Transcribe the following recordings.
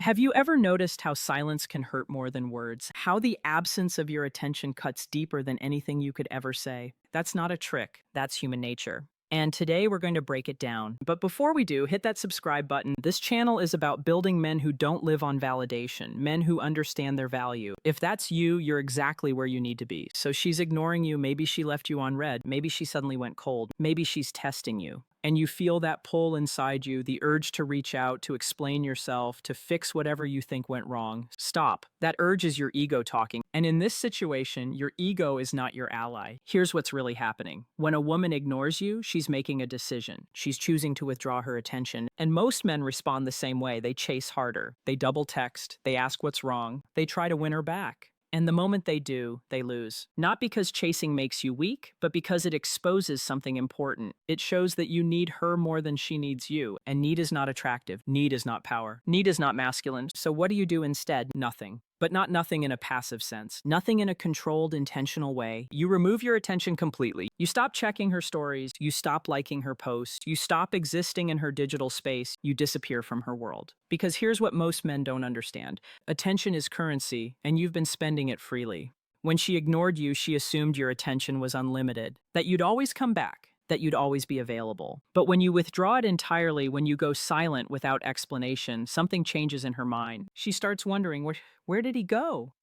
Have you ever noticed how silence can hurt more than words? How the absence of your attention cuts deeper than anything you could ever say? That's not a trick, that's human nature. And today we're going to break it down. But before we do, hit that subscribe button. This channel is about building men who don't live on validation, men who understand their value. If that's you, you're exactly where you need to be. So she's ignoring you, maybe she left you on red, maybe she suddenly went cold, maybe she's testing you. And you feel that pull inside you, the urge to reach out, to explain yourself, to fix whatever you think went wrong. Stop. That urge is your ego talking. And in this situation, your ego is not your ally. Here's what's really happening. When a woman ignores you, she's making a decision. She's choosing to withdraw her attention. And most men respond the same way. They chase harder. They double text. They ask what's wrong. They try to win her back. And the moment they do, they lose. Not because chasing makes you weak, but because it exposes something important. It shows that you need her more than she needs you. And need is not attractive. Need is not power. Need is not masculine. So what do you do instead? Nothing. But not nothing in a passive sense. Nothing in a controlled, intentional way. You remove your attention completely. You stop checking her stories. You stop liking her posts. You stop existing in her digital space. You disappear from her world. Because here's what most men don't understand. Attention is currency, and you've been spending it freely. When she ignored you, she assumed your attention was unlimited, that you'd always come back, that you'd always be available. But when you withdraw it entirely, when you go silent without explanation, something changes in her mind. She starts wondering, where did he go?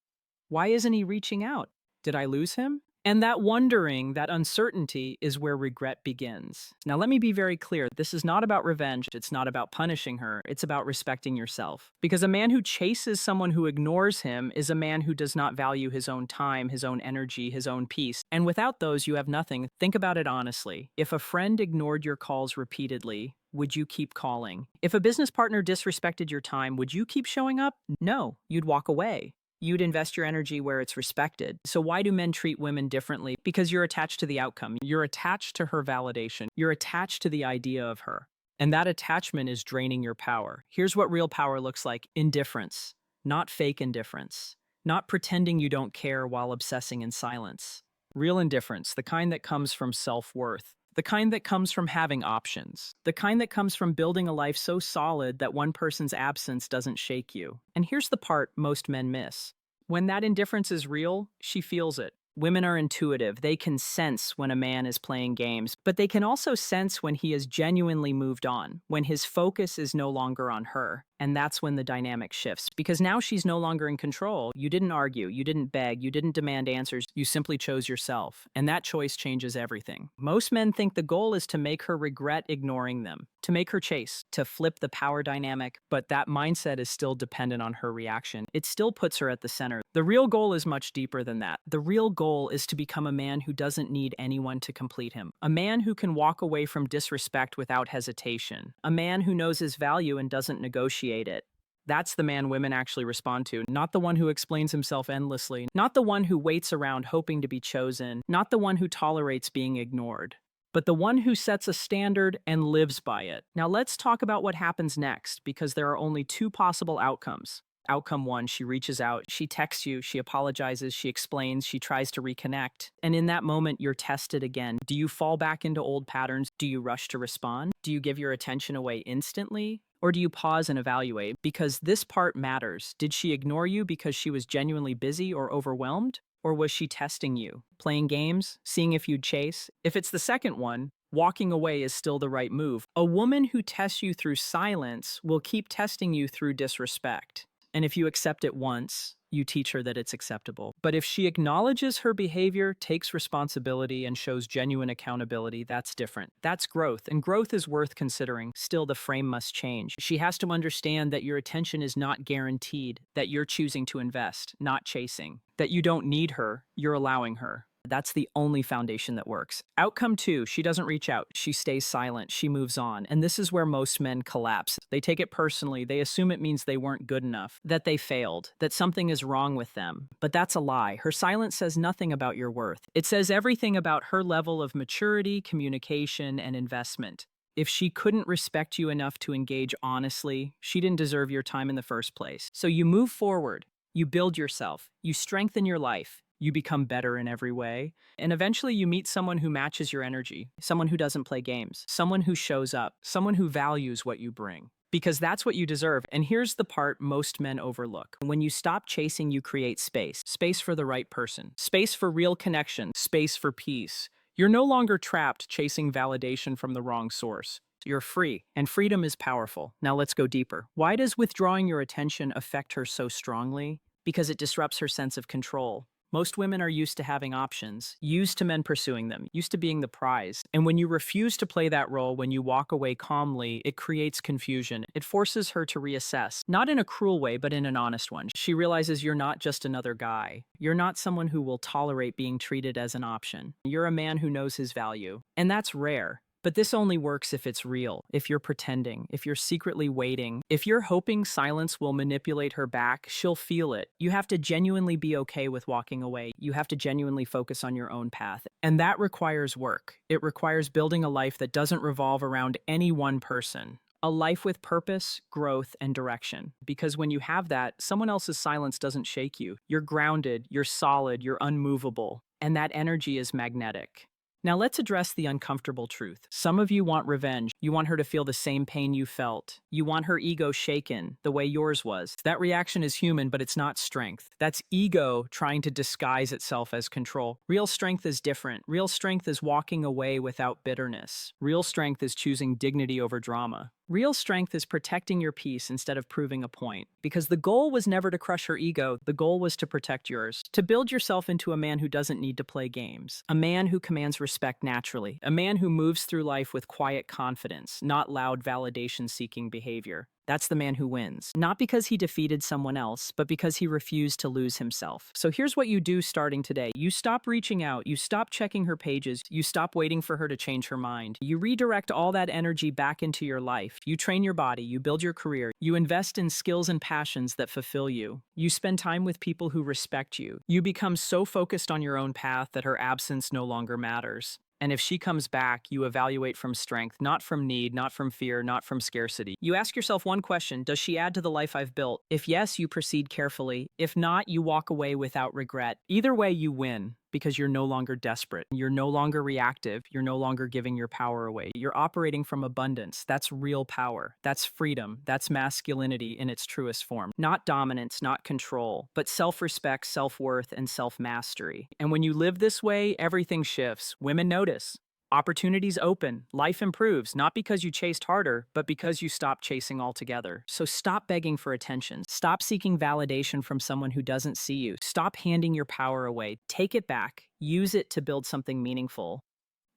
Why isn't he reaching out? Did I lose him? And that wondering, that uncertainty, is where regret begins. Now, let me be very clear. This is not about revenge. It's not about punishing her. It's about respecting yourself. Because a man who chases someone who ignores him is a man who does not value his own time, his own energy, his own peace. And without those, you have nothing. Think about it honestly. If a friend ignored your calls repeatedly, would you keep calling? If a business partner disrespected your time, would you keep showing up? No, you'd walk away. You'd invest your energy where it's respected. So why do men treat women differently? Because you're attached to the outcome. You're attached to her validation. You're attached to the idea of her. And that attachment is draining your power. Here's what real power looks like. Indifference. Not fake indifference. Not pretending you don't care while obsessing in silence. Real indifference, the kind that comes from self-worth. The kind that comes from having options. The kind that comes from building a life so solid that one person's absence doesn't shake you. And here's the part most men miss. When that indifference is real, she feels it. Women are intuitive. They can sense when a man is playing games, but they can also sense when he has genuinely moved on, when his focus is no longer on her. And that's when the dynamic shifts, because now she's no longer in control. You didn't argue, you didn't beg, you didn't demand answers, you simply chose yourself. And that choice changes everything. Most men think the goal is to make her regret ignoring them, to make her chase, to flip the power dynamic, but that mindset is still dependent on her reaction. It still puts her at the center. The real goal is much deeper than that. The real goal is to become a man who doesn't need anyone to complete him. A man who can walk away from disrespect without hesitation. A man who knows his value and doesn't negotiate it. That's the man women actually respond to, not the one who explains himself endlessly, not the one who waits around hoping to be chosen, not the one who tolerates being ignored, but the one who sets a standard and lives by it. Now let's talk about what happens next, because there are only two possible outcomes. Outcome one, she reaches out, she texts you, she apologizes, she explains, she tries to reconnect. And in that moment, you're tested again. Do you fall back into old patterns? Do you rush to respond? Do you give your attention away instantly? Or do you pause and evaluate? Because this part matters. Did she ignore you because she was genuinely busy or overwhelmed? Or was she testing you? Playing games? Seeing if you'd chase? If it's the second one, walking away is still the right move. A woman who tests you through silence will keep testing you through disrespect. And if you accept it once, you teach her that it's acceptable. But if she acknowledges her behavior, takes responsibility, and shows genuine accountability, that's different. That's growth, and growth is worth considering. Still, the frame must change. She has to understand that your attention is not guaranteed, that you're choosing to invest, not chasing, that you don't need her, you're allowing her. That's the only foundation that works. Outcome two, she doesn't reach out. She stays silent. She moves on. And this is where most men collapse. They take it personally. They assume it means they weren't good enough, that they failed, that something is wrong with them. But that's a lie. Her silence says nothing about your worth. It says everything about her level of maturity, communication, and investment. If she couldn't respect you enough to engage honestly, she didn't deserve your time in the first place. So you move forward. You build yourself. You strengthen your life. You become better in every way. And eventually you meet someone who matches your energy, someone who doesn't play games, someone who shows up, someone who values what you bring. Because that's what you deserve. And here's the part most men overlook. When you stop chasing, you create space. Space for the right person, space for real connection, space for peace. You're no longer trapped chasing validation from the wrong source. You're free, and freedom is powerful. Now let's go deeper. Why does withdrawing your attention affect her so strongly? Because it disrupts her sense of control. Most women are used to having options, used to men pursuing them, used to being the prize. And when you refuse to play that role, when you walk away calmly, it creates confusion. It forces her to reassess, not in a cruel way, but in an honest one. She realizes you're not just another guy. You're not someone who will tolerate being treated as an option. You're a man who knows his value. And that's rare. But this only works if it's real, if you're pretending, if you're secretly waiting. If you're hoping silence will manipulate her back, she'll feel it. You have to genuinely be okay with walking away. You have to genuinely focus on your own path. And that requires work. It requires building a life that doesn't revolve around any one person. A life with purpose, growth, and direction. Because when you have that, someone else's silence doesn't shake you. You're grounded, you're solid, you're unmovable. And that energy is magnetic. Now let's address the uncomfortable truth. Some of you want revenge. You want her to feel the same pain you felt. You want her ego shaken, the way yours was. That reaction is human, but it's not strength. That's ego trying to disguise itself as control. Real strength is different. Real strength is walking away without bitterness. Real strength is choosing dignity over drama. Real strength is protecting your peace instead of proving a point. Because the goal was never to crush her ego, the goal was to protect yours. To build yourself into a man who doesn't need to play games. A man who commands respect naturally. A man who moves through life with quiet confidence, not loud validation-seeking behavior. That's the man who wins. Not because he defeated someone else, but because he refused to lose himself. So here's what you do starting today. You stop reaching out. You stop checking her pages. You stop waiting for her to change her mind. You redirect all that energy back into your life. You train your body. You build your career. You invest in skills and passions that fulfill you. You spend time with people who respect you. You become so focused on your own path that her absence no longer matters. And if she comes back, you evaluate from strength, not from need, not from fear, not from scarcity. You ask yourself one question: does she add to the life I've built? If yes, you proceed carefully. If not, you walk away without regret. Either way, you win. Because you're no longer desperate. You're no longer reactive. You're no longer giving your power away. You're operating from abundance. That's real power. That's freedom. That's masculinity in its truest form. Not dominance, not control, but self-respect, self-worth, and self-mastery. And when you live this way, everything shifts. Women notice. Opportunities open, life improves, not because you chased harder, but because you stopped chasing altogether. So stop begging for attention. Stop seeking validation from someone who doesn't see you. Stop handing your power away. Take it back. Use it to build something meaningful.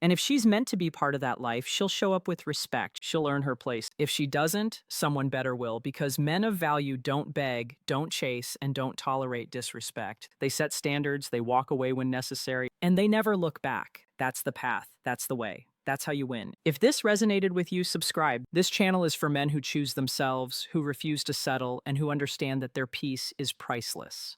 And if she's meant to be part of that life, she'll show up with respect. She'll earn her place. If she doesn't, someone better will, because men of value don't beg, don't chase, and don't tolerate disrespect. They set standards, they walk away when necessary, and they never look back. That's the path. That's the way. That's how you win. If this resonated with you, subscribe. This channel is for men who choose themselves, who refuse to settle, and who understand that their peace is priceless.